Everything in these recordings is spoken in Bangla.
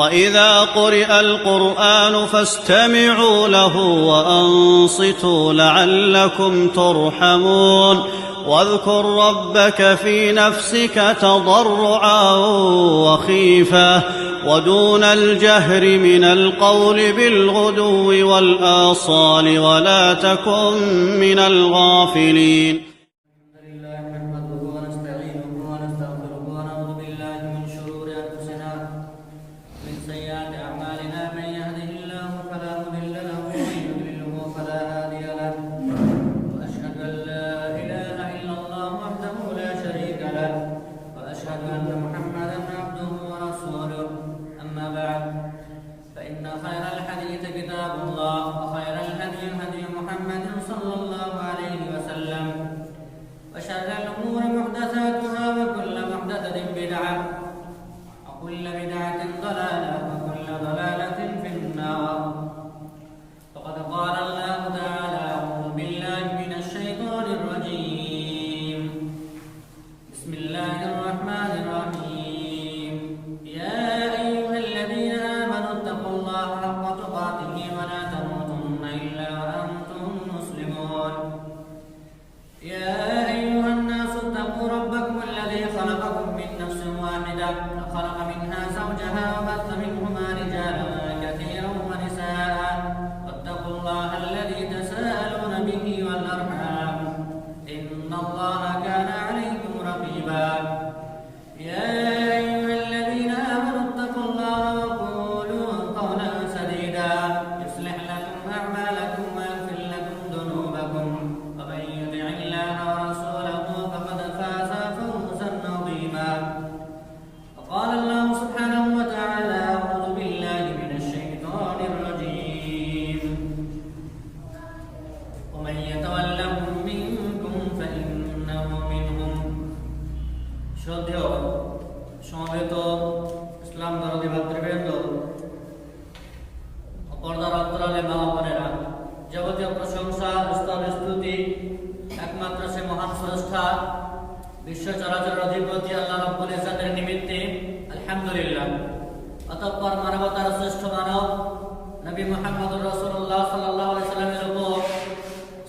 وإذا قرئ القرآن فاستمعوا له وأنصتوا لعلكم ترحمون واذكر ربك في نفسك تضرعا وخيفة ودون الجهر من القول بالغدو والآصال ولا تكن من الغافلين. সমবেত ইসলাম দরদি ভাতৃবৃন্দ, পর্দার অন্তরালে মা বোনেরা, যাবতীয় প্রশংসা স্তব স্তুতি একমাত্র সে মহান স্রষ্টা বিশ্ব চরাচরের অধিপতি আল্লাহ রাব্বুল ইজ্জতের নিমিত্তে আলহামদুলিল্লাহ। অতঃপর মানবতার শ্রেষ্ঠ মানব নবী মুহাম্মদুর রাসূলুল্লাহ সাল্লাল্লাহু আলাইহি ওয়াসাল্লামের উপর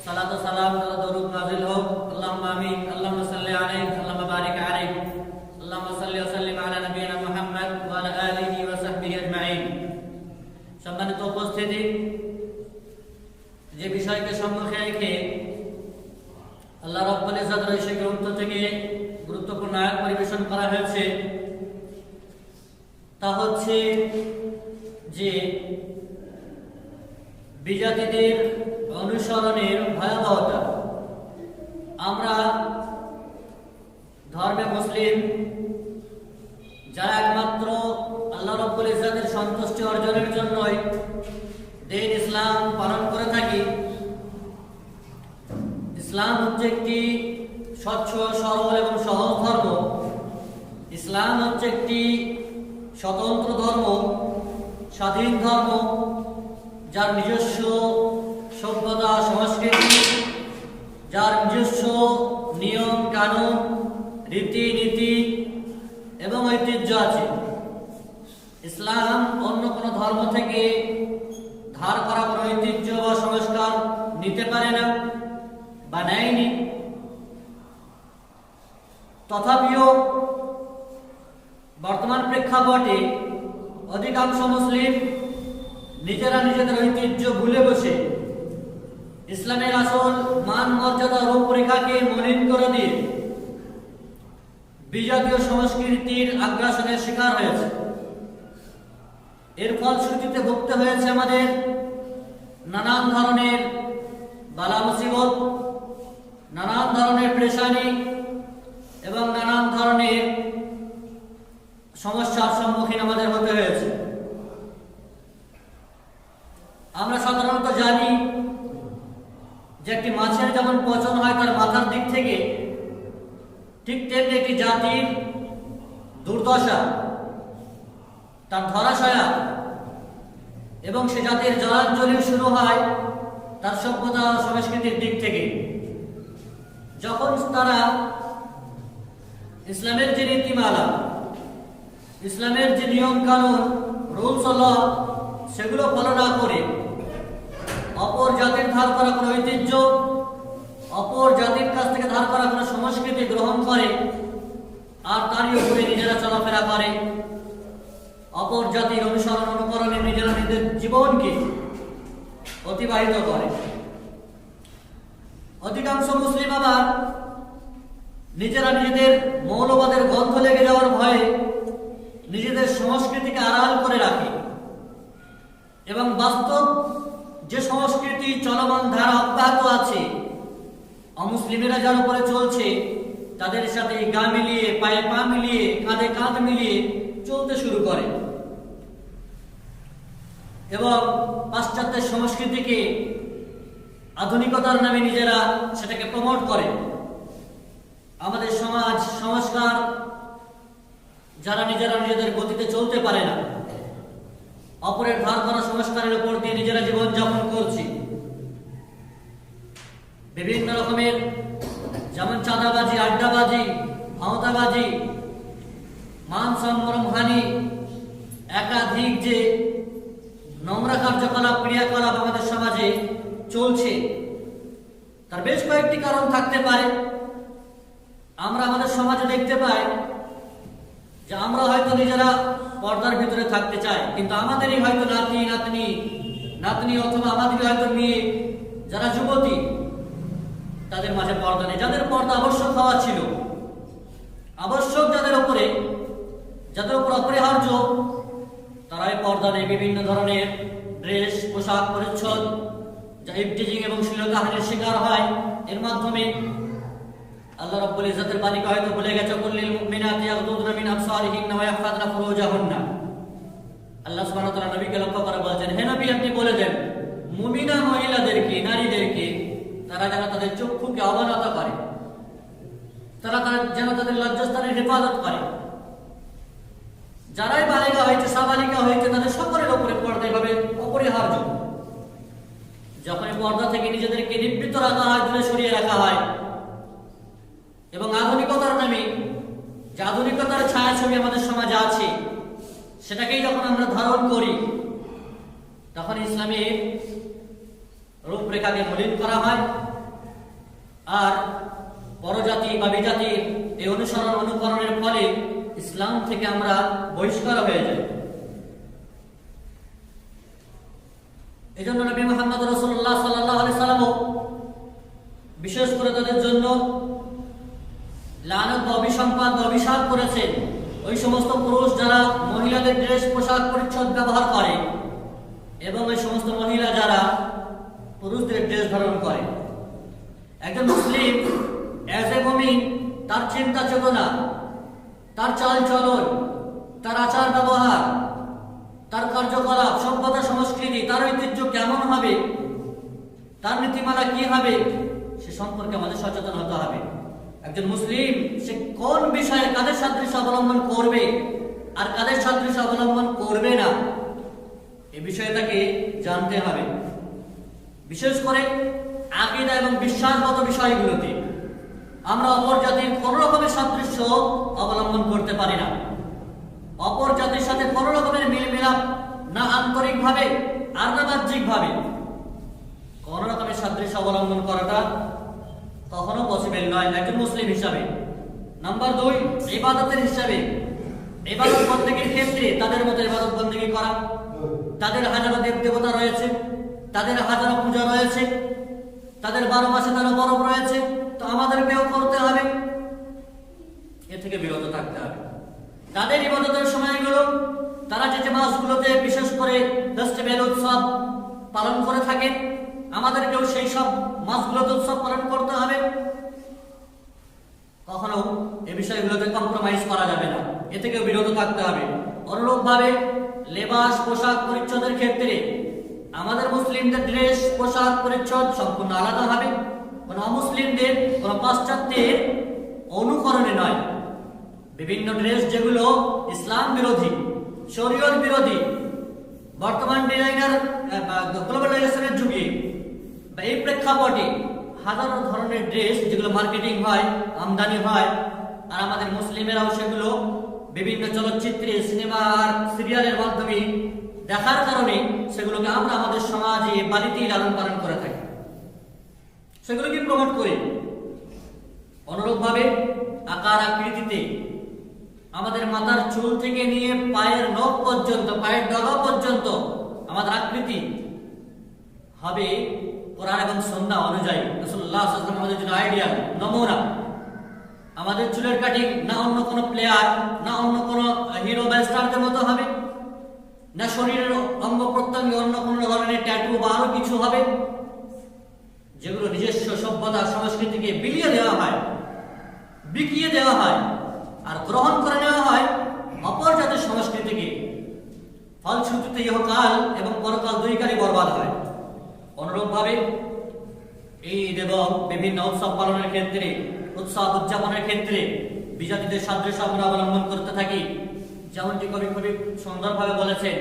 সালাত ও সালাম ও দরুদ নাযিল হোক। আল্লাহুম্মা আমিন। আল্লাহুম্মা সাল্লি আলাইহি আল্লাহুম্মা বারিক আলাইহি আল্লাহুম্মা সাল্লি ওয়া সাল্লিম আলা নবিয়িনা মুহাম্মদ ওয়া আলা আলিহি ওয়া সাহবিহি আজমাইন। সম্মানিত উপস্থিতি, যে বিষয়কে সম্মুখে রেখে আল্লাহ রাব্বুল ইজ্জতের সেই গ্রন্থ থেকে গুরুত্বপূর্ণ আয়াত পরিবেশন করা হয়েছে, তা হচ্ছে যে বিজাতিদের অনুসরণের ভয়াবহতা। আমরা ধর্মে মুসলিম যারা একমাত্র আল্লাহ রাব্বুল ইজ্জতের সন্তুষ্টি অর্জনের জন্যই দিন ইসলাম পালন করে থাকি। ইসলাম হচ্ছে একটি স্বচ্ছ, সরল এবং সহজ ধর্ম। ইসলাম হচ্ছে একটি স্বতন্ত্র ধর্ম, স্বাধীন ধর্ম, যার নিজস্ব সভ্যতা, সংস্কৃতি, যার নিজস্ব নিয়ম কানুন, রীতিনীতি এবং ঐতিহ্য আছে। ইসলাম অন্য কোনো ধর্ম থেকে ধার করা কোনো ঐতিহ্য বা সংস্কার নিতে পারে না বা নেয়নি। তথাপিও বর্তমান প্রেক্ষাপটে অধিকাংশ মুসলিম নিজেরা নিজেদের ঐতিহ্য ভুলে বসে ইসলামের আসল মান মর্যাদা রূপরেখাকে মলিন করে দিয়ে বিজাতীয় সংস্কৃতির আগ্রাসনের শিকার হয়েছে। এর ফলশ্রুতিতে ভুগতে হয়েছে আমাদের নানান ধরনের বালা মুসিবত, নানান ধরনের পেরেশানি এবং নানান ধরনের সমস্যার সম্মুখীন আমাদের হতে হয়েছে। আমরা সাধারণত জানি যে একটি মাছের যেমন পচন হয় তার মাথার দিক থেকে, ঠিক তেমনি একটি জাতির দুর্দশা, তার ধরাশয়া এবং সে জাতির জলাঞ্জলি শুরু হয় তার সভ্যতা ও সংস্কৃতির দিক থেকে। যখন তারা ইসলামের যে নীতিমালা, ইসলামের যে নিয়ম কানুন রুলস ও ল সেগুলো ফলো না করে অপর জাতির ধার করা কোনো ঐতিহ্য, অপর জাতির কাছ থেকে ধার করা কোনো সংস্কৃতি গ্রহণ করে আর তারই উপরে নিজেরা চলাফেরা করে, অপর জাতির অনুসরণ অনুকরণে নিজেরা নিজেদের জীবনকে অতিবাহিত করে। অধিকাংশ মুসলিম আবার নিজেরা নিজেদের মৌলবাদের গন্ধ লেগে যাওয়ার ভয়ে নিজেদের সংস্কৃতিকে আড়াল করে রাখে এবং বাস্তব যে সংস্কৃতি চলমান ধারা অব্যাহত আছে, অমুসলিমেরা যার উপরে চলছে তাদের সাথে গা মিলিয়ে, পায়ে পা মিলিয়ে, কাঁধে কাঁধ মিলিয়ে চলতে শুরু করে এবং পাশ্চাত্যের সংস্কৃতিকে আধুনিকতার নামে নিজেরা সেটাকে প্রমোট করে। আমাদের সমাজ সংস্কার যারা নিজেরা নিজেদের গতিতে চলতে পারে না, অপরের ধার করা সংস্কারের উপর দিয়ে নিজেরা জীবন যাপন করছি, বিভিন্ন রকমের যেমন চাঁদাবাজি, আড্ডাবাজি, ভাওতাবাজি, মান সম্ভ্রম হানি, একাধিক যে নোংরা কার্যকলাপ ক্রিয়াকলাপ আমাদের সমাজে চলছে, তার বেশ কয়েকটি কারণ থাকতে পারে। আমরা আমাদের সমাজে দেখতে পাই যে আমরা হয়তো নিজেরা পর্দার ভিতরে থাকতে চাই, কিন্তু আমাদেরই হয়তো নাতনি অথবা আমাদেরই হয়তো মেয়ে যারা যুবতী, তাদের মাঝে পর্দা নেই। যাদের পর্দা আবশ্যক হওয়া ছিল, আবশ্যক যাদের উপর অপরিহার্য, তারাই পর্দা নেই। বিভিন্ন ধরনের ড্রেস, পোশাক পরিচ্ছদ যা ইফটিজিং এবং শ্লীলতাহানির শিকার হয়, এর মাধ্যমে আল্লাহ রাব্বুল ইজ্জতের বাণীকে হয়তো ভুলে গেছে, কুল্লিল মুমিনাতি ইয়াগদুদনা মিন আবসারিহিন্না ওয়া ইয়াহফাযনা ফুরুজাহুন্না। আল্লাহ সুবহানাহু ওয়া তাআলা নবীকে লক্ষ্য করে বলেছেন, হে নবী আপনি বলে দেন মুমিনা মহিলাদেরকে, নারীদেরকে, তারা যেন তাদের চক্ষুকে অবনত করে, তারা যেন তাদের লজ্জাস্থানের হেফাজত করে। যারাই বালিকা হয়েছে, সাবালিকা হয়েছে, তাদের সকলের উপরে পর্দা এভাবে অপরিহার্য। যখনই পর্দা থেকে নিজেদেরকে নিবৃত্ত রাখা হয়, দূরে সরিয়ে রাখা হয় এবং আধুনিকতার নামে যে আধুনিকতার ছায়াছবি আমাদের সমাজে আছে সেটাকেই যখন আমরা ধারণ করি, তখন ইসলামের রূপরেখাকে মলিন করা হয় আর পরজাতি বা বিজাতির এই অনুসরণ অনুকরণের ফলে ইসলাম থেকে আমরা বহিষ্কার হয়ে যাই। এই জন্য নবী মুহাম্মদ রাসূলুল্লাহ সাল্লাল্লাহু আলাইহি সাল্লাম বিশেষ করে তাদের জন্য লানত বা অভিসম্পাদ বা অভিশাপ করেছেন ওই সমস্ত পুরুষ যারা মহিলাদের ড্রেস, পোশাক পরিচ্ছদ ব্যবহার করে এবং ওই সমস্ত মহিলা যারা পুরুষদের ড্রেস ধারণ করে। একজন মুসলিম অ্যাজ এ মুমিন তার চিন্তা চেতনা, তার চাল চলন, তার আচার ব্যবহার, তার কার্যকলাপ, সভ্যতা, সংস্কৃতি, তার ঐতিহ্য কেমন হবে, তার নীতিমালা কি হবে, সে সম্পর্কে আমাদের সচেতন হতে হবে। একজন মুসলিম সে কোন বিষয়ে কাদের সাদৃশ্য অবলম্বন করবে আর কাদের সাদৃশ্য অবলম্বন করবে না, এই বিষয়ে তাকে জানতে হবে। বিশেষ করে আকীদা এবং বিশ্বাসগত বিষয়গুলোতে আমরা অপর জাতির কোন রকমের সাদৃশ্য অবলম্বন করতে পারি না। অপর জাতির সাথে কোন রকমের মিল মিলাপ না আন্তরিকভাবে আর না বাহ্যিকভাবে কোন রকমের সাদৃশ্য অবলম্বন করাটা কখনো পসিবল নয় একজন মুসলিম হিসাবে। নাম্বার 2, ইবাদতের হিসাবে, ইবাদত বন্দেগীর ক্ষেত্রে তাদের মতো ইবাদত বন্দেগী করা। তাদের হাজারো দেব দেবতা রয়েছে, তাদের হাজারো পূজা রয়েছে, তাদের 12 মাসে 13 পরব রয়েছে, তো আমাদেরকেও করতে হবে। এ থেকে বিরত থাকতে হবে। তাদের ইবাদতের সময়গুলো তারা যে মাসগুলোতে বিশেষ করে ফেস্টিভ্যাল উৎসব পালন করে থাকেন, আমাদেরকেও সেই সব মাসগুলোতে উৎসব পালন করতে হবে। কখনো এই বিষয়গুলোতে কম্প্রোমাইজ করা যাবে না, এ থেকে বিরত থাকতে হবে। অনুরূপভাবে লেবাস, পোশাক পরিচ্ছদের ক্ষেত্রে আমাদের মুসলিমদের ড্রেস, পোশাক পরিচ্ছদ সম্পূর্ণ আলাদা হবে, কোন অমুসলিমদের, কোন পাশ্চাত্যের অনুকরণে নয়। বিভিন্ন ড্রেস যেগুলো ইসলাম বিরোধী, শরীয়ত বিরোধী, বর্তমান ডিজাইনার গ্লোবালাইজেশনের যুগে বা এই প্রেক্ষাপটে হাজারো ধরনের ড্রেস যেগুলো মার্কেটিং হয়, আমদানি হয়, আর আমাদের মুসলিমেরাও সেগুলো বিভিন্ন চলচ্চিত্রে, সিনেমা আর সিরিয়ালের মাধ্যমে দেখার কারণে সেগুলোকে আমরা আমাদের সমাজে বাড়িতেই লালন পালন করে থাকি, সেগুলোকে প্রমোট করি। অনুরূপভাবে আকার আকৃতিতে আমাদের মাথার চুল থেকে নিয়ে পায়ের নখ পর্যন্ত, পায়ের ডগা পর্যন্ত আমাদের আকৃতি হবে কোরআন এবং সুন্নাহ অনুযায়ী। রাসূলুল্লাহ সাল্লাল্লাহু আলাইহি ওয়াসাল্লাম আমাদের জন্য আইডিয়াল নমুনা। আমাদের চুলের কাটিং না অন্য কোনো প্লেয়ার, না অন্য কোনো হিরো বা স্টারদের মতো হবে, না শরীরের অঙ্গ প্রত্যঙ্গে অন্য কোনো ধরনের ট্যাটু বা আরো কিছু হবে, যেগুলো নিজস্ব সভ্যতা সংস্কৃতিকে বিলিয়ে দেওয়া হয়, বিকিয়ে দেওয়া হয় আর গ্রহণ করে নেওয়া হয় অপর জাতির সংস্কৃতিকে। ফলশ্রুতিতে ইহকাল এবং পরকাল দুইকারই বরবাদ হয়। অনুরূপভাবে ঈদ এবং বিভিন্ন উৎসব পালনের ক্ষেত্রে, উৎসব উদযাপনের ক্ষেত্রে বিজাতিদের সাদৃশ্য আমরা অবলম্বন করতে থাকি। যেমনটি কবি খুবই সুন্দরভাবে বলেছেন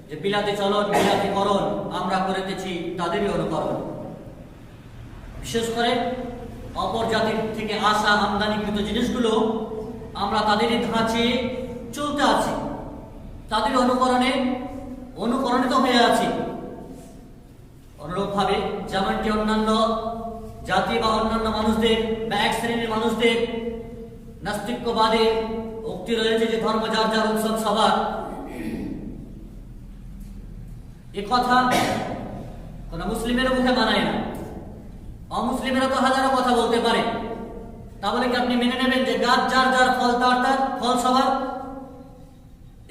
যে বিলাতে চলন বিলাতে করণ, আমরা করিতেছি তাদেরই অনুকরণ। বিশেষ করে অপর জাতির থেকে আসা আমদানিকৃত জিনিসগুলো আমরা তাদেরই ধাঁচে চলতে আছি, তাদের অনুকরণিত হয়ে আছি। অনুরূপভাবে যেমনটি অন্যান্য জাতি বা অন্যান্য মানুষদের বা এক শ্রেণীর মানুষদের নাস্তিক্যবাদে উক্তি রয়েছে যে ধর্ম যার যার, উৎসব সবার, এ কথা কোন মুসলিমের মুখে মানায় না। অমুসলিমেরা তো হাজারো কথা বলতে পারে, তা বলে কি আপনি মেনে নেবেন যে গাছ যার যার, ফল তার তার, ফল সবার,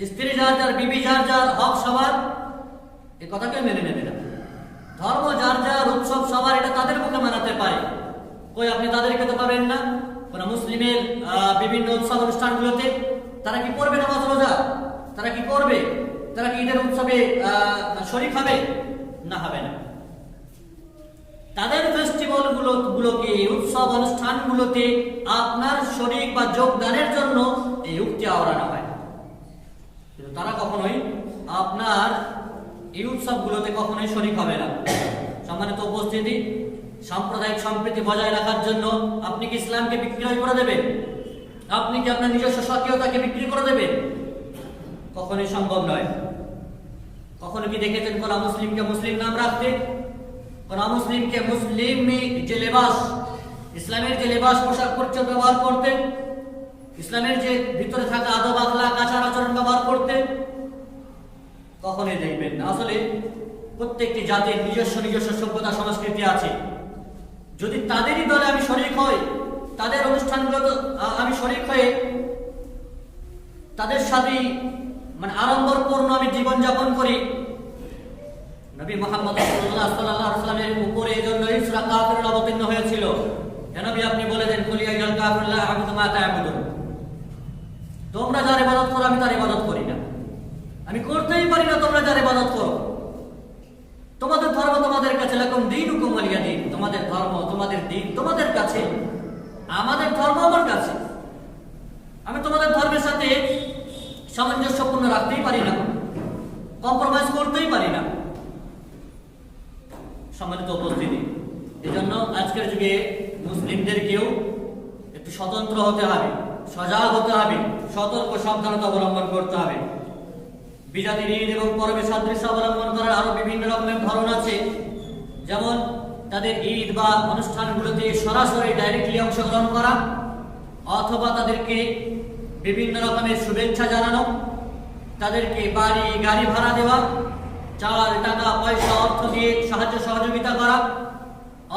স্ত্রী যার যার, বিবি যার যার, হক সবার? এ কথাকে মেনে নেবে না। ধর্ম যার যার, উৎসব সবার, এটা তাদের মুখে মানাতে পারে। কই আপনি তাদেরকে তো পাবেন না। কোন মুসলিমের বিভিন্ন উৎসব অনুষ্ঠানগুলোতে তারা কি করবে নামাজ রোজা? তারা কি করবে? তারা কি ঈদের উৎসবে শরীক হবে? না, হবে না। তাদের ফেস্টিভ্যাল গুলোকে, উৎসব অনুষ্ঠানগুলোতে আপনার শরীক বা যোগদানের জন্য এই উক্তি আওড়ানো হয়, কিন্তু তারা কখনোই আপনার এই উৎসবগুলোতে কখনোই শরীক হবে না। সম্মানিত উপস্থিতি, সাম্প্রদায়িক সম্প্রীতি বজায় রাখার জন্য আপনি কি ইসলামকে বিক্রয় করে দেবেন? আপনি কি আপনার নিজস্ব স্বকীয়তাকে বিক্রি করে দেবেন? কখনোই সম্ভব নয়। কখনো কি দেখেছেন কোন মুসলিমকে মুসলিম নাম রাখতে? কোন মুসলিমকে মুসলিম যে লেবাস, ইসলামের যে লেবাস পোশাক পরিচ্ছদ ব্যবহার করতে, ইসলামের যে ভিতরে থাকা আদব আখলাক আচার আচরণ ব্যবহার করতে? কখনোই দেখবেন না। আসলে প্রত্যেকটি জাতির নিজস্ব নিজস্ব সভ্যতা সংস্কৃতি আছে। যদি তাদেরই দলে আমি শরীক হই, তাদের অনুষ্ঠানগুলো আমি শরীক হয়ে তাদের সাথে আড়ম্বরপূর্ণ আমি জীবনযাপন করি, নবী মুহাম্মদ সাল্লাল্লাহু আলাইহি ওয়াসাল্লামের উপরে এজন্যই সূরা কাফিরুন অবতীর্ণ হয়েছিল। হে নবী, আপনি বলে দেন, কুল ইয়া আইয়ুহাল কাফিরুন লা আ'বুদু মা তা'বুদুন, তোমরা যার ইবাদত করো আমি তার ইবাদত করি না, আমি করতেই পারি না তোমরা যার ইবাদত করো। তোমাদের ধর্ম তোমাদের কাছে, লাকুম দীনুকুম ওয়ালিয়া দীন, তোমাদের ধর্ম তোমাদের দিন তোমাদের কাছে, আমাদের ধর্ম আমার কাছে। আমি তোমাদের ধর্মের সাথে সামঞ্জস্যপূর্ণ রাখতেই পারি না, কম্প্রোমাইজ করতেই পারি না। সম্মানিত উপস্থিতি, এজন্য আজকের যুগে মুসলিমদেরকেও একটু স্বতন্ত্র হতে হবে, সজাগ হতে হবে, সতর্ক সাবধানতা অবলম্বন করতে হবে। বিজাতির ঈদ এবং পরবে সাদৃশ্য অবলম্বন করার আরো বিভিন্ন রকমের ধরন আছে। যেমন তাদের ঈদ বা অনুষ্ঠানগুলোতে সরাসরি ডাইরেক্টলি অংশগ্রহণ করা, অথবা তাদেরকে বিভিন্ন রকমের শুভেচ্ছা জানানো, তাদেরকে বাড়ি গাড়ি ভাড়া দেওয়া, চাল টাকা পয়সা অর্থ দিয়ে সাহায্য সহযোগিতা করা,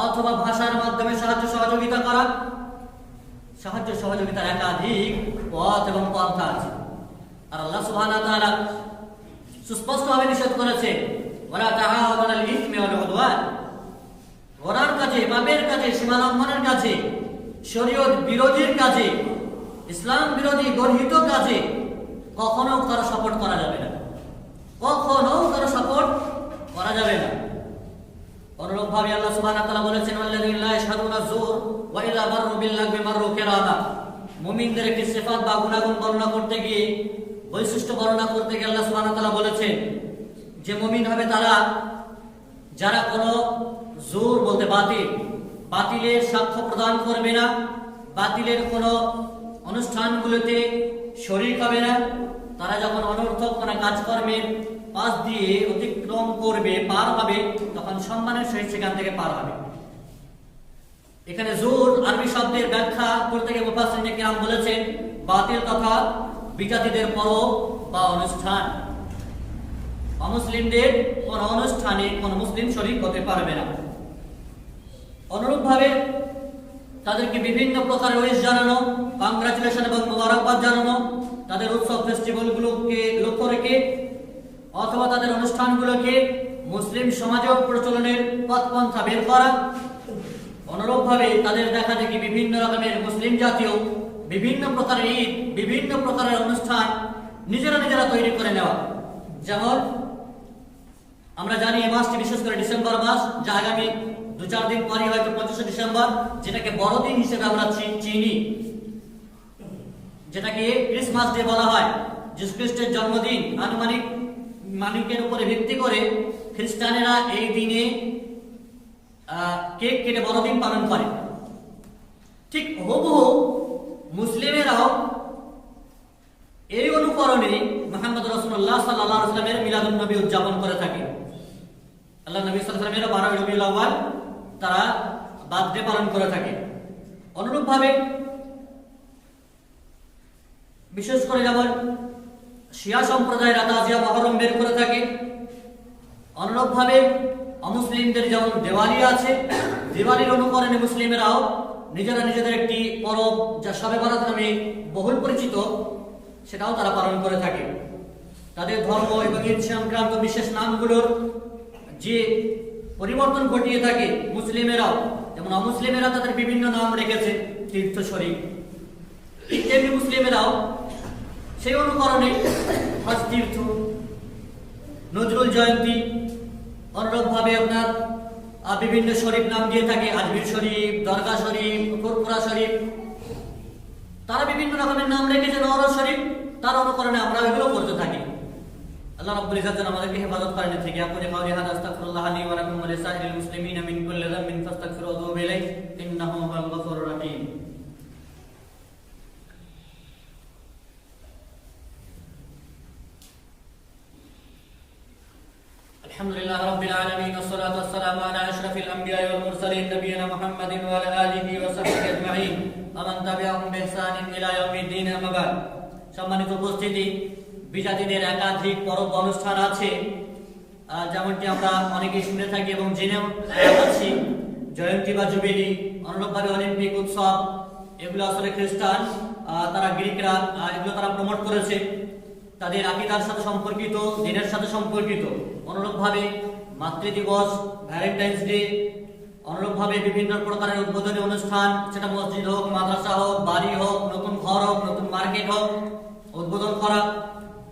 অথবা ভাষার মাধ্যমে সাহায্য সহযোগিতা করা। সাহায্য সহযোগিতার একাধিক পথ এবং পন্থা আছে। আর আল্লাহ সুবহানাহু ওয়া তাআলা সুস্পষ্টভাবে নিষেধ করেছে, ওয়ালা তাআওয়ানু আলাল ইসমি ওয়াল উদওয়ান, গুনার কাজে, পাপের কাজে, সীমা লঙ্ঘনের কাজে, শরীয়ত বিরোধীর কাজে, ইসলাম বিরোধী গর্হিত কাজে কখনো কারো সাপোর্ট করা যাবে না, কখনো কারো সাপোর্ট করা যাবে না। অনুরূপভাবে আল্লাহ সুবহানাহু ওয়া তাআলা বলেছেন, ওয়াল্লাযীনা লা ইয়াশহাদুনা যুর ওয়া ইযা মাররু বিল লাগবি মাররু কিরামা। মুমিনদের একটি সিফাত বা গুণাগুণ বর্ণনা করতে গিয়ে, বৈশিষ্ট্য বর্ণনা করতে গিয়ে আল্লাহ সুবহানাহু ওয়া তাআলা বলেছেন যে মুমিন হবে তারা যারা কোনো জোর বলতে বাতিলের সাক্ষ্য প্রদান করবে না, বাতিলের কোনো অনুষ্ঠানগুলোতে শরীক হবে না, তারা যখন অনর্থক কোনো কাজকর্মের পাশ দিয়ে অতিক্রম করবে, পার হবে, তখন সম্মানের সহিত সেখান থেকে পার হবে। এখানে জোর আরবি শব্দের ব্যাখ্যা করতে গিয়ে মুফাসসিরিনে কিরাম বলেছেন বাতিল তথা বিজাতিদের পরব বা অনুষ্ঠান। অমুসলিমদের কোন অনুষ্ঠানে কোন মুসলিম শরীক হতে পারবে না। অনুরূপভাবে তাদেরকে বিভিন্ন প্রকারের উইশ জানানো, কংগ্রাচুলেশন এবং মোবারকবাদ জানানো, তাদের উৎসব ফেস্টিভ্যালগুলোকে লক্ষ্য রেখে অথবা তাদের অনুষ্ঠানগুলোকে মুসলিম সমাজেও প্রচলনের পথপন্থা বের করা। অনুরূপভাবে তাদের দেখা দেখি বিভিন্ন রকমের মুসলিম জাতীয় বিভিন্ন প্রকারের ঈদ, বিভিন্ন প্রকারের অনুষ্ঠান নিজেরা তৈরি করে নেওয়া। যেমন আমরা জানি এই মাসটি বিশেষ করে ডিসেম্বর মাস, যা আগামী 2-4 দিন পরই হয়তো 25শে ডিসেম্বর, যেটাকে বড়দিন হিসেবে আমরা চিনি, যেটাকে ক্রিসমাস ডে বলা হয়, যিশু খ্রিস্টের জন্মদিন। মানিকের উপরে ভিত্তি করে খ্রিস্টানেরা এই দিনে কেক কেটে বড়দিন পালন করে। ঠিক হুবহু মুসলিমেরাও এই অনুকরণে মুহাম্মদ রাসূলুল্লাহ সাল্লাল্লাহু আলাইহি ওয়াসাল্লামের মিলাদুন নবী উদযাপন করে থাকে। আল্লাহ নবী সাল্লাল্লাহু আলাইহি ওয়াসাল্লামের 12 রবিউল আউয়াল তারা বার্থডে পালন করে থাকে। অনুরূপভাবে বিশেষ করে যেমন শিয়া সম্প্রদায়ের তাজিয়া মুহররম বের করে থাকে। অনুরূপভাবে অমুসলিমদের যেমন দিওয়ালি আছে, দিওয়ালির অনুকরণে মুসলিমেরাও নিজেদের একটি পরব, যা শবে বরাত নামে বহুল পরিচিত, সেটাও তারা পালন করে থাকে। তাদের ধর্ম এবং ঈদ সংক্রান্ত বিশেষ নামগুলোর যে পরিবর্তন ঘটিয়ে থাকে মুসলিমেরাও, যেমন অমুসলিমেরা তাদের বিভিন্ন নাম রেখেছে, তীর্থ শরীফ, তেমনি মুসলিমেরাও সেই অনুকরণে হজ তীর্থ, নজরুল জয়ন্তী, অনুরূপভাবে আপনার বিভিন্ন শরীফ নাম দিয়ে থাকে, আজমির শরীফ, দরগা শরীফ, ফুরফুরা শরীফ, তারা বিভিন্ন রকমের নাম রেখেছে, নওরোজ শরীফ, তার অনুকরণে আমরা এগুলো করতে থাকি। আল্লাহ রাব্বুল ইজ্জত যেন আমাদেরকে হেফাজত করেন থেকে। আপনি কাউলি হাদা আস্তাগফিরুল্লাহ লি ওয়া লাকুম ওয়া লিসাইরিল মুসলিমিনা মিন কুল্লি যামবিন ফাস্তাগফিরুহু ওয়া তুবু ইলাইহি ইন্নাহু হুয়াল গফুরুর রহিম। আলহামদুলিল্লাহ রাব্বিল আলামিন ওয়া সলাতু ওয়াস সালামু আলা আশরাফিল আমবিয়া ওয়াল মুরসালিন নবিয়িনা মুহাম্মাদিন ওয়া আলা আলিহি ওয়া সাহবিহি আজমাইন ওয়া মান তাবিআহুম বিইহসানিন ইলা ইয়াউমিদ্দিন। আম্মা বাদ। সম্মানিত উপস্থিতি, বিজাতিদের একাধিক পরব অনুষ্ঠান আছে, যেমনটি আমরা অনেকেই শুনে থাকি এবং জেনেও আছি। জয়ন্তী বা জুবিলি, অনুরূপভাবে অলিম্পিক উৎসব, এগুলো আসলে খ্রিস্টান, তারা গ্রিকরা এগুলো তারা প্রমোট করেছে, তাদের আকীদার সাথে সম্পর্কিত, দিনের সাথে সম্পর্কিত। অনুরূপভাবে মাতৃ দিবস, ভ্যালেন্টাইন্স ডে, অনুরূপভাবে বিভিন্ন প্রকারের উদ্বোধনী অনুষ্ঠান, সেটা মসজিদ হোক, মাদ্রাসা হোক, বাড়ি হোক, নতুন ঘর হোক, নতুন মার্কেট হোক, উদ্বোধন করা,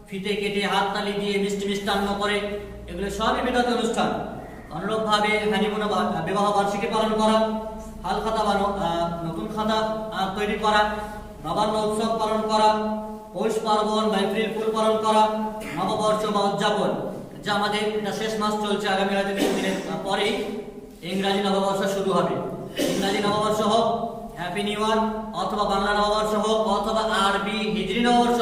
ফিতে কেটে হাত তালি দিয়ে মিষ্টান্ন করে, এগুলো সবই বিদাত অনুষ্ঠান। অনুরূপভাবে হানিমুন বিবাহ বার্ষিকী পালন করা, হাল খাতা বা নতুন খাতা তৈরি করা, নবান্ন উৎসব পালন করা, পৌষ পার্বণ বা এপ্রিল ফুল পালন করা, নববর্ষ বা উদযাপন, যা আমাদের শেষ মাস চলছে, আগামী হয়তো কিছুদিনের পরেই ইংরাজি নববর্ষ শুরু হবে। ইংরাজি নববর্ষ হোক, হ্যাপি নিউ ইয়ার, অথবা বাংলা নববর্ষ হোক, অথবা আরবি হিজরি নববর্ষ,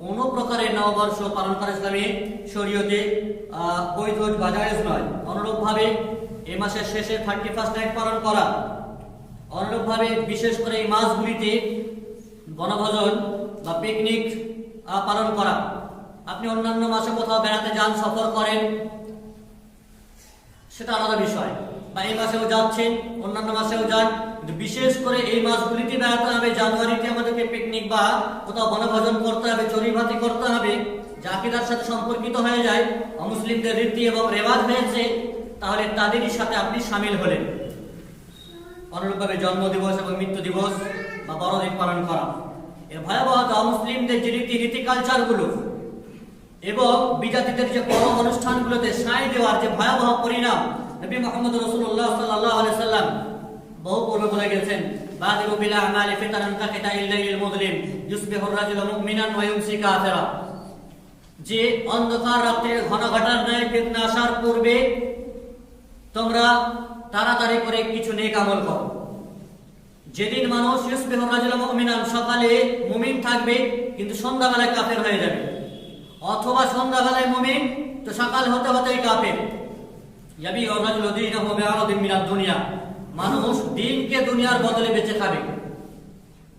কোন প্রকারের নববর্ষ পালন করা ইসলামী শরীয়তে বৈধ বা জায়েজ নয়। অনুরূপভাবে এই মাসের শেষে 31st নাইট পালন করা, অনুরূপভাবে বিশেষ করে এই মাসগুলিতে বনভোজন বা পিকনিক পালন করা। আপনি অন্যান্য মাসে কোথাও বেড়াতে যান, সফর করেন, সেটা আলাদা বিষয়, বা এই মাসেও যাচ্ছেন, অন্যান্য মাসেও যান, কিন্তু বিশেষ করে এই মাসগুলিতে বেড়াতে হবে। জানুয়ারিতে আমাদেরকে পিকনিক বা কোথাও বনভোজন করতে হবে, চড়ুইভাতি করতে হবে, যা আকীদার সাথে সম্পর্কিত হয়ে যায়, অমুসলিমদের রীতি এবং রেওয়াজ হয়েছে, তাহলে তাদেরই সাথে আপনি সামিল হলেন। অনুরূপভাবে জন্মদিবস এবং মৃত্যু দিবস বা বড়দিন পালন করা, এর ভয়াবহতা অমুসলিমদের যে রীতি কালচারগুলো এবং বিজাতিদের যে পরব অনুষ্ঠানগুলোতে সায় দেওয়ার যে ভয়াবহ পরিণাম, নবী মুহাম্মদ রাসূলুল্লাহ সাল্লাল্লাহু আলাইহি সাল্লাম বহু পূর্বে বলে গেছেন, বাদিরু বিল আমালি ফিতানান কাকিতাইল লাইলিল মুযলিম ইউসবিহুর রাজুলু মুমিনান ওয়া ইউমসি কাফিরা, যে অন্ধকার রাত্রির ঘন ঘটার ন্যায় ফিতনা আসার পূর্বে তোমরা তাড়াতাড়ি করে কিছু নেক আমল করো। যেদিন মানুষ ইউসবিহুর রাজুলু মুমিনান, সকালে মুমিন থাকবে কিন্তু সন্ধ্যাবেলায় কাফের হয়ে যাবে, অথবা সন্ধ্যাবেলায় মুমিন তো সকাল হতে হতেই কাফের। ইয়াবিউ রাজুলু দীনাহু বিআরাদিন মিনাদ দুনিয়া, মানুষ দিনকে দুনিয়ার বদলে বেচে খাবে,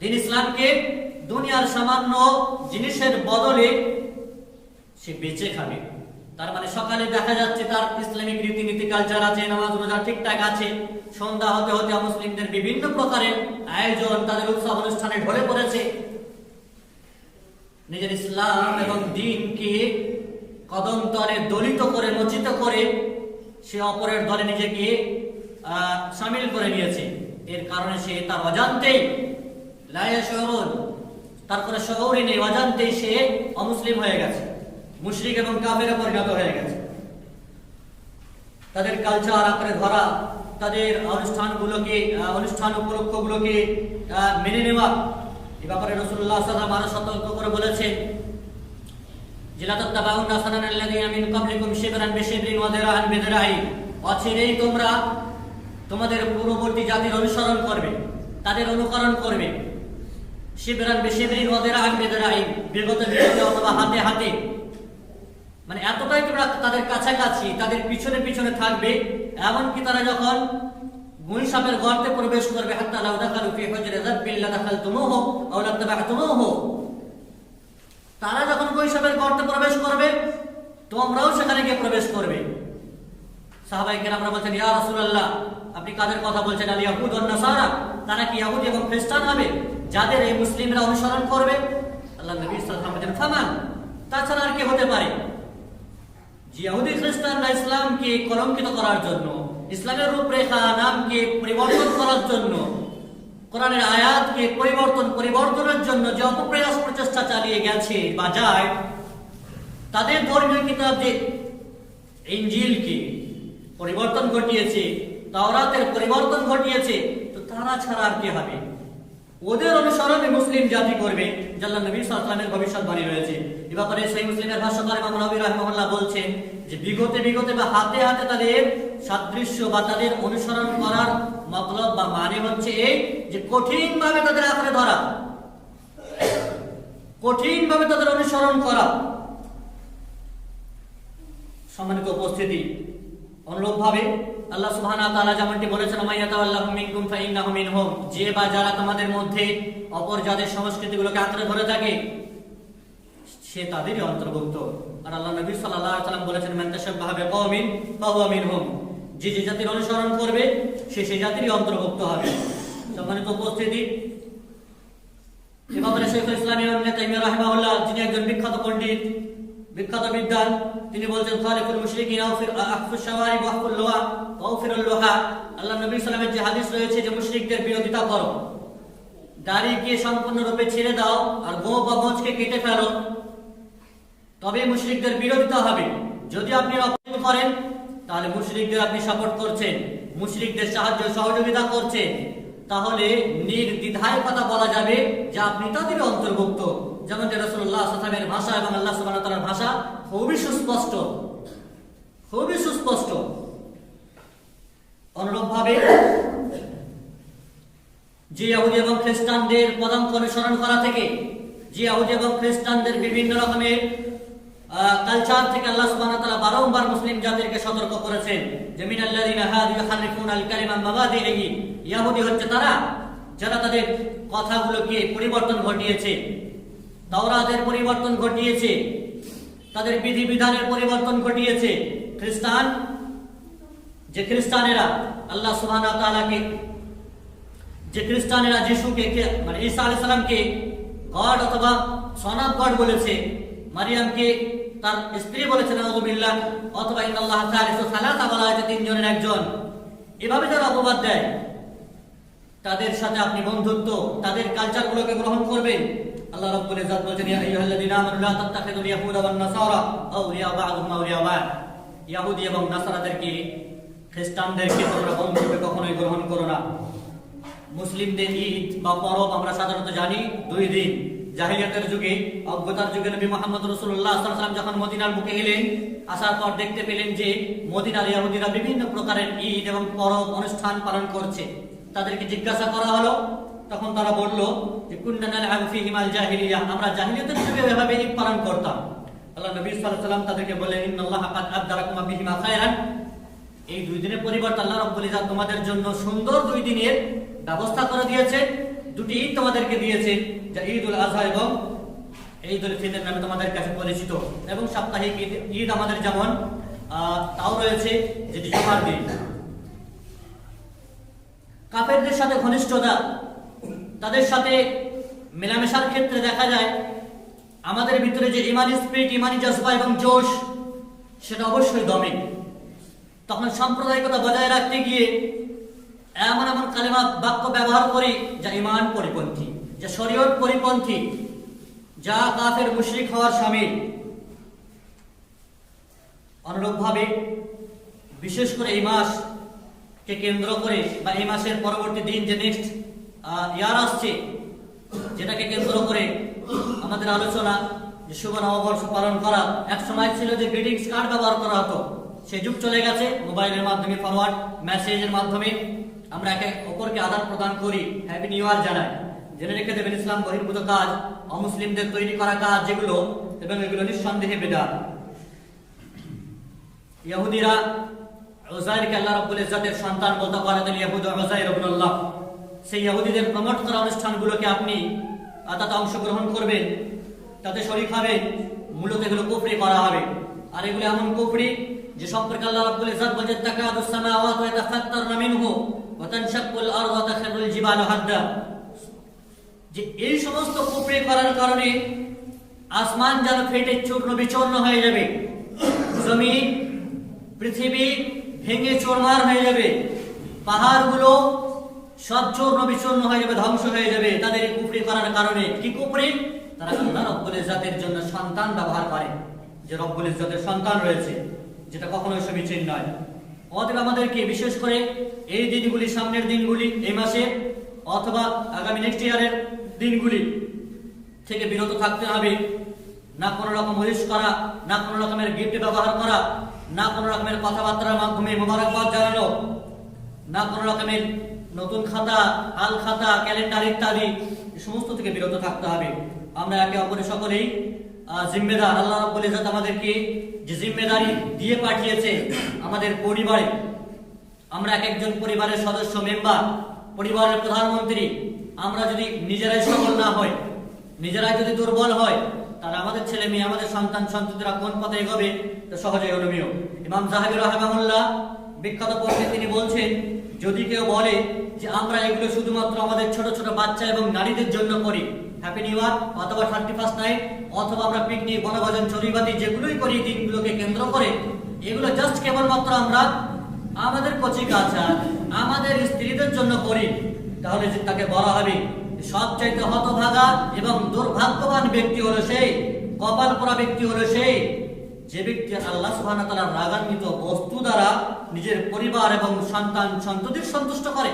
দিন ইসলামকে দুনিয়ার সামান্য জিনিসের বদলে সে বেচে খাবে। তার মানে সকালে দেখা যাচ্ছে তার ইসলামিক রীতিনীতি কালচার আছে, নামাজ রোজা ঠিকঠাক আছে, সন্ধ্যা হতে হতে মুসলিমদের বিভিন্ন প্রকারের আয়োজন, তাদের উৎসব অনুষ্ঠানে ঢলে পড়েছে। নিজের ইসলাম এবং দ্বীনকে কদম তলে দলিত করে মচিত করে সে অপরের দলে নিজেকে শামিল করে নিয়েছে। এর কারণে সে তার অজান্তেই লা ইয়াশউরুন, তারপরে শউরই নেই, অজান্তেই সে অমুসলিম হয়ে গেছে, মুশরিক এবং কাফেরে পরিণত হয়ে গেছে। তাদের কালচার আঁকড়ে ধরা, তাদের অনুষ্ঠানগুলোকে অনুষ্ঠান উপলক্ষগুলোকে মেনে নেওয়া, এ ব্যাপারে রাসূলুল্লাহ সাল্লাল্লাহু আলাইহি ওয়াসাল্লাম সতর্ক করে বলেছেন যে লা তাত্তাবাউনা সানানাল্লাযীনা মিন ক্বাবলিকুম শিবরান বিশিবরিন ওয়া দিরাআন বিদিরাইন, অচিরেই তোমরা তোমাদের পূর্ববর্তী জাতির অনুসরণ করবে, তাদের অনুকরণ করবে। শিবরান বিশিবরিন ওয়া দিরাআন বিদিরাইন, বিগত বিগতে অথবা হাতে হাতে, মানে এতটাই তোমরা তাদের কাছাকাছি, তাদের পিছনে পিছনে থাকবে, এমনকি তারা যখন গুইসাপের গর্তে প্রবেশ করবে, হাত্তা লাউ দাখালু ফি হুজরি যাববিল লাদাখালতুমুহু আও লাত্তাবা'তুমুহু, তারা যখন গুইসাপের গর্তে প্রবেশ করবে তোমরাও সেখানে গিয়ে প্রবেশ করবে। সাহাবায়ে কেরামরা বলছেন, ইয়া রাসূলুল্লাহ, আপনি কাদের কথা বলছেন? আল ইয়াহুদ ওয়ান নাসারা, তারা কি ইহুদি এবং খ্রিস্টান হবে যাদের এই মুসলিমরা অনুসরণ করবে? আল্লাহ নবী সাল্লাল্লাহু আলাইহি ওয়াসাল্লাম বলেন, ফামান, তাছাড়া আর কি হতে পারে? যে ইহুদি খ্রিস্টানরা ইসলামকে কলঙ্কিত করার জন্য, ইসলামের রূপরেখা নামকে পরিবর্তন করার জন্য, কোরআনের আয়াতকে পরিবর্তনের জন্য যে অপপ্রয়াস প্রচেষ্টা চালিয়ে গেছে বা যায়, তাদের ধর্মীয় কিতাব যে ইনজিলকে পরিবর্তন ঘটিয়েছে, তাওরাতের পরিবর্তন ঘটিয়েছে, তো তারা ছাড়া আর কি হবে? ওদের অনুসরণে মুসলিম জাতি করবে, আল্লাহ নবী সাল্লাল্লাহু আলাইহি ওয়াসাল্লামের ভবিষ্যৎবাণী রয়েছে। এ ব্যাপারে সেই মুসলিমের ভাষ্যকার ইমাম নবী রাহিমাহুল্লাহ বলছেন যে বিগতে বা হাতে হাতে তাদের সাদৃশ্য বা তাদের অনুসরণ করার মতলব বা মানে হচ্ছে এই যে কঠিনভাবে তাদের আঁকড়ে ধরা, কঠিনভাবে তাদের অনুসরণ করা। সম্মানিত উপস্থিতি, অনুরূপভাবে আল্লাহ সুবহানাহু ওয়া তাআলা যেমনটি বলেছেন, মাইয়াতাওয়াল্লাহু মিনকুম ফাইন্নাহু মিনহুম, যে বা যারা তোমাদের মধ্যে অপর জাতির সংস্কৃতিগুলোকে আঁকড়ে ধরে থাকে সে তাদেরই অন্তর্ভুক্ত। আর আল্লাহ নবী সাল্লাল্লাহু আলাইহি ওয়াসাল্লাম বলেছেন, মান তাশাব্বাহা বিকওমিন ফাহুয়া মিনহুম, যে যে জাতির অনুসরণ করবে সে সেই জাতিরই অন্তর্ভুক্ত হবে। সম্মানিত উপস্থিতি, এ ব্যাপারে শাইখুল ইসলাম ইবনে তাইমিয়া রাহিমাহুল্লাহ, যিনি একজন বিখ্যাত পণ্ডিত, বিখ্যাত বিদ্বান, তিনি বলছেন, খালিকুল মুশরিকিনা আফুশ শাওয়ারিব ওয়াহকুল লুহা ওয়াফিরুল লুহা, আল্লাহ নবী সাল্লাল্লাহু আলাইহি ওয়াসাল্লামের যে হাদিস রয়েছে যে মুশরিকদের বিরোধিতা করো, দাড়িকে সম্পূর্ণরূপে ছেড়ে দাও আর গোঁফ বা মোচকে কেটে ফেলো, তবে মুশরিকদের বিরোধিতা হবে। যদি আপনি অপরাধ করেন তাহলে মুশরিকদের আপনি সাপোর্ট করছেন, মুশরিকদের সাহায্য সহযোগিতা করছেন, তাহলে নির্দ্বিধায় কথা বলা যাবে যে আপনি তাদের অন্তর্ভুক্ত। যেমন যে রাসূলুল্লাহ সাল্লাল্লাহু আলাইহি ওয়াসাল্লামের ভাষা এবং আল্লাহ সুবহানাহু ওয়া তাআলার ভাষা খুবই সুস্পষ্ট, খুবই সুস্পষ্ট। অনুরূপভাবে যে ইহুদি এবং খ্রিস্টানদের পদাঙ্ক অনুসরণ করা থেকে, যে ইহুদি এবং খ্রিস্টানদের বিভিন্ন রকমের কালচার থেকে আল্লাহ সুবহানাহু ওয়া তাআলা বারংবার মুসলিম জাতিকে সতর্ক করেছেন যে মিনাল্লাযিনা হাদু ইউহাররিফুনাল কালিমা মাবাদিহি, ইহুদি হচ্ছে তারা যারা তাদের কথাগুলোকে পরিবর্তন ঘটিয়েছে, তাওরাতের পরিবর্তন ঘটিয়েছে, তাদের বিধিবিধানের পরিবর্তন ঘটিয়েছে। খ্রিস্টান, যে খ্রিস্টানেরা আল্লাহ সুবহানাহু ওয়া তাআলাকে, যে খ্রিস্টানেরা যিশুকে মানে ঈসা আলাইহিস সালামকে গড অথবা সন অফ গড বলেছে, মারিয়ামকে তার স্ত্রী বলেছে নাউযুবিল্লাহ, অথবা ইন্নাল্লাহা সালিসু সালাসা বলা হয়েছে তিনজনের একজন, এভাবে যারা অপবাদ দেয় তাদের সাথে আপনি বন্ধুত্ব, তাদের কালচারগুলোকে গ্রহণ করবেন। আল্লাহ রাব্বুল ইজ্জত বলেছেন, ইয়া আইয়ুহাল্লাযীনা আমানু লা তাত্তাখিযুল ইয়াহুদা ওয়ান নাসারা আউলিয়া বা'দুহুম আউলিয়া বা'দ, ইহুদি এবং নাসারাদেরকে, খ্রিস্টানদেরকে তোমরা বন্ধুরূপে কখনোই গ্রহণ করো না। মুসলিমদের ঈদ বা পরব আমরা সাধারণত জানি দুই দিন। জাহিলিয়াতের যুগে, অজ্ঞতার যুগে নবী মুহাম্মদ রাসূলুল্লাহ সাল্লাল্লাহু আলাইহি ওয়াসাল্লাম যখন মদিনার বুকে এলেন, আসার পর দেখতে পেলেন যে মদিনার ইহুদিরা বিভিন্ন প্রকারের ঈদ এবং পরব অনুষ্ঠান পালন করছে। তাদেরকে জিজ্ঞাসা করা হলো, তখন তারা বলল যে কুন্না নালআবু ফীহিমাল জাহিলিয়া, আমরা জাহিলিয়াতের যুগে এভাবে ঈদ পালন করতাম। আল্লাহ নবী সাল্লাল্লাহু আলাইহি ওয়াসাল্লাম তাদেরকে বলেন, ইন্নাল্লাহা কাদ আবদারাকুম বিহিমা খায়রান, এই 2 দিনের পরিবর্তে আল্লাহ রাব্বুল ইজ্জত তোমাদের জন্য সুন্দর 2 দিনের ব্যবস্থা করে দিয়েছে। 2টি ঈদ তোমাদেরকে দিয়েছে, যা ঈদুল আযহা এবং ঈদুল ফিতর নামে তোমাদের কাছে পরিচিত। এবং সাপ্তাহিক ঈদ আমাদের যেমন তাও রয়েছে, যেটি জুমার দিন। কাফেরদের সাথে ঘনিষ্ঠতা, তাদের সাথে মেলামেশার ক্ষেত্রে দেখা যায় আমাদের ভিতরে যে ইমানি স্পিরিট, ইমানি জজবা এবং জোশ, সেটা অবশ্যই দমে। তখন সাম্প্রদায়িকতা বজায় রাখতে গিয়ে এমন এমন কালেমা বাক্য ব্যবহার করি যা ঈমান পরিপন্থী, যা শরীয়ত পরিপন্থী, যা কাফের মুশরিক হওয়ার শামিল। অনুরূপভাবে বিশেষ করে এই মাসকে কেন্দ্র করে বা এই মাসের পরবর্তী দিন যে নেক্সট ইয়ার আসছে, যেটাকে কেন্দ্র করে আমাদের আলোচনা যে শুভ নববর্ষ পালন করা। এক সময় ছিল যে গ্রিটিংস কার্ড ব্যবহার করা হতো, সেই যুগ চলে গেছে। মোবাইলের মাধ্যমে ফরওয়ার্ড মেসেজের মাধ্যমে আমরা একে অপরকে আদান প্রদান করি, হ্যাপি নিউ ইয়ার জানাই। জেনে রেখে দেবেন, ইসলাম বহির্ভূত কাজ, অমুসলিমদের তৈরি করা কাজ যেগুলো, এবং এগুলো নিঃসন্দেহে বিদআত। ইহুদিরা উযাইরকে আল্লাহ রাব্বুল ইজ্জতের সন্তান বলতে পারে, ইহুদ উযাইর ইবনুল্লাহ। সেই ইহুদিদের প্রমোট করা অনুষ্ঠানগুলোকে আপনি তাতে অংশগ্রহণ করবেন, তাতে শরীক হবেন, মূলত এগুলো কুফরি করা হবে। আর এগুলো এমন কুফরি যে সম্পর্কে আল্লাহ রাব্বুল ইজ্জত বলেন, তাকাদুস সামাওয়াতু ইয়াতাফাত্তারনা মিনহু ওয়া তানশাক্কুল আরদু ওয়া তাখিরুল জিবালু হাদ্দা, যে এই সমস্ত কুফরি করার কারণে আসমান যেন ফেটে চূর্ণ বিচূর্ণ হয়ে যাবে, জমিন পৃথিবী ভেঙে চুরমার হয়ে যাবে, পাহাড়গুলো সব চূর্ণ বিচূর্ণ হয়ে যাবে, ধ্বংস হয়ে যাবে তাদের এই কুফরি করার কারণে। কি কুফরি? তারা আল্লাহ রাব্বুল ইজ্জতের জন্য সন্তান ব্যবহার করে, যে রব্বুল ইজ্জতের সন্তান রয়েছে, যেটা কখনোই সমীচীন নয়। অতএব আমাদেরকে বিশেষ করে এই দিনগুলি, সামনের দিনগুলি, এই মাসে অথবা আগামী নেক্সট ইয়ারের দিনগুলি থেকে বিরত থাকতে হবে। না কোনো রকম উইশ করা, না কোনো রকমের গিফট ব্যবহার করা, না কোনো রকমের কথাবার্তার মাধ্যমে মোবারকবাদ জানানো, না কোনো রকমের নতুন খাতা, হাল খাতা, ক্যালেন্ডার ইত্যাদি, এই সমস্ত থেকে বিরত থাকতে হবে। আমরা একে অপরের সকলেই জিম্মেদার। আল্লাহ রাব্বুল ইজ্জত আমাদেরকে যে জিম্মেদারি দিয়ে পাঠিয়েছে আমাদের পরিবারে, আমরা এক একজন পরিবারের সদস্য, মেম্বার, পরিবারের প্রধানমন্ত্রী, আমরা যদি নিজেরাই সবল না হয়, নিজেরাই যদি দুর্বল হয়, তাহলে আমাদের ছেলে মেয়ে, আমাদের সন্তান সন্ততিরা কোন পথে এগোবে তা সহজেই অনুমেয়। ইমাম যাহাবী রাহিমাহুল্লাহ বিখ্যাত পথে তিনি বলছেন, যদি কেউ বলে যে আমরা এগুলো শুধুমাত্র আমাদের ছোট ছোট বাচ্চা এবং নারীদের জন্য করি, হ্যাপি নিউ ইয়ার অথবা 31st নাইট, অথবা আমরা পিকনিক, বনভোজন, চড়ুইবাতি যেগুলোই করি দিনগুলোকে কেন্দ্র করে, এগুলো জাস্ট কেবলমাত্র আমরা আমাদের কচি কাঁচা, আমাদের স্ত্রীদের জন্য করি, তাহলে যে তাকে বলা হবে সবচাইতে হতভাগা এবং দুর্ভাগ্যবান ব্যক্তি হলো সেই, কপাল পোড়া ব্যক্তি হলো সেই, যে ব্যক্তি আল্লাহ সুবহানাহু ওয়া তাআলার রাগান্বিত বস্তু দ্বারা নিজের পরিবার এবং সন্তান সন্ততির সন্তুষ্ট করে।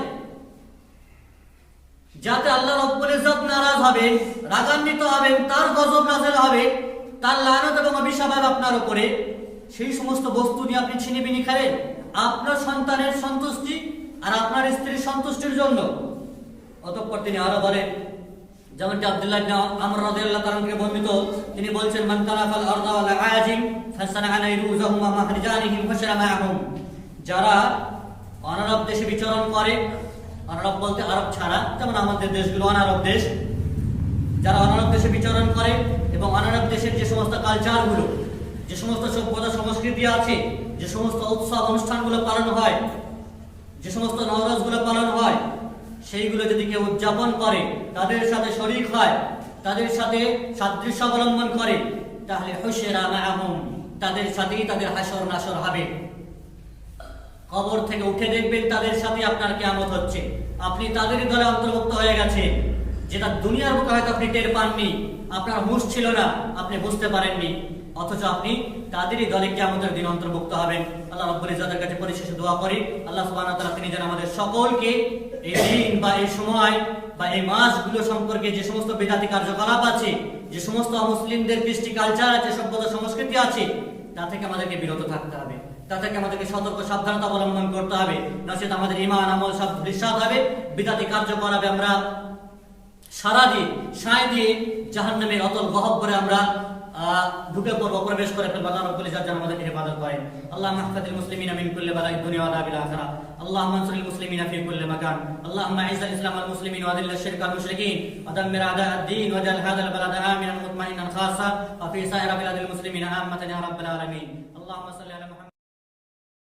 যাতে আল্লাহ রাব্বুল ইজ্জত নারাজ হবে, রাগান্বিত হবেন, তার গজব নাযিল হবে, তার লানত এবং অভিশাপ আপনার উপরে, সেই সমস্ত বস্তু নিয়ে আপনি ছিনিবিনি খেলেন আপনার সন্তানের সন্তুষ্টি আর আপনার স্ত্রীর সন্তুষ্টির জন্য। অতঃপর তিনি আরো বলেন, যেমনটি আব্দুল্লাহ ইবনে আমর রাদিয়াল্লাহু তাআলা থেকে বর্ণিত, তিনি বলছেন, মান তারাফাল আরদা ওয়াল আয়াজিম ফাসানা নাইরুজাহুম ওয়া মাহরিজানিহিম ফাশরা মাআহুম, যারা অনারব দেশে বিচরণ করে, অনারব বলতে আরব ছাড়া, যেমন আমাদের দেশগুলো অনারব দেশ, যারা অনারব দেশে বিচরণ করে এবং অনারব দেশের যে সমস্ত কালচারগুলো, যে সমস্ত সভ্যতা সংস্কৃতি আছে, যে সমস্ত উৎসব অনুষ্ঠানগুলো পালন হয়, যে সমস্ত নওরোজগুলো পালন হয়, সেইগুলো যদি কেউ উদযাপন করে, তাদের সাথে শরীক হয়, তাদের সাথে সাদৃশ্য অবলম্বন করে, তাহলে হুশরা মাআহুম, তাদের সাথেই তাদের হাসর নাসর হবে। কবর থেকে উঠে দেখবেন তাদের সাথে আপনার কিয়ামত হচ্ছে, আপনি তাদেরই দলে অন্তর্ভুক্ত হয়ে গেছেন, যেটা দুনিয়ার বুকে হয়তো আপনি টের পাননি, আপনার হুঁশ ছিল না, আপনি বুঝতে পারেননি, অথচ আপনি তাদেরই দলে কিয়ামতের দিন অন্তর্ভুক্ত হবেন। আল্লাহ রাব্বুল ইজ্জতের কাছে পরিশেষে দোয়া করি, আল্লাহ সুবহানাহু ওয়া তাআলা তিনি যেন আমাদের সকলকে এই দিন বা এই সময় বা এই মাসগুলো সম্পর্কে যে সমস্ত বিদাতি কার্যকলাপ আছে, যে সমস্ত মুসলিমদের কৃষ্টি কালচার আছে, সভ্যতা সংস্কৃতি আছে, তা থেকে আমাদেরকে বিরত থাকতে হবে, তা থেকে আমাদেরকে সতর্ক সাবধানতা অবলম্বন করতে হবে, নচেত আমাদের ঈমান আমল সব ধূলিসাৎ হবে, বিদাতি কার্যকলাপে আমরা সারা দিয়ে সায় দিয়ে জাহান্নামের অতল গহ্বরে আমরা ঢুকে পড়বো, প্রবেশ করে ফেলবো। আল্লাহ রাব্বুল ইজ্জত যেন আমাদেরকে হেফাজত করেন। আল্লাহুম্মা ইহফাযিল মুসলিমিনা মিন কুল্লি বালাইদ দুনিয়া ওয়া আযাবিল আখিরাহ। আল্লাহুম্মা আনসুরিল মুসলিমিনা ফি কুল্লি মাকান। আল্লাহুম্মা আ'ইজ্জিল ইসলাম ওয়াল মুসলিমিন ওয়া আযিল্লিশ শিরকা ওয়াল মুশরিকিন ওয়া দাম্মির আ'দা'ad-দ্বীন ওয়াজআল হাযাল বালাদা আমিনান মুতমাইন্নান খাসসান ওয়া ফি সাইরি বিলাদিল মুসলিমিনা আম্মাতান ইয়া রাব্বাল আলামিন। আল্লাহুম্মা সাল্লি আলা মুহাম্মাদ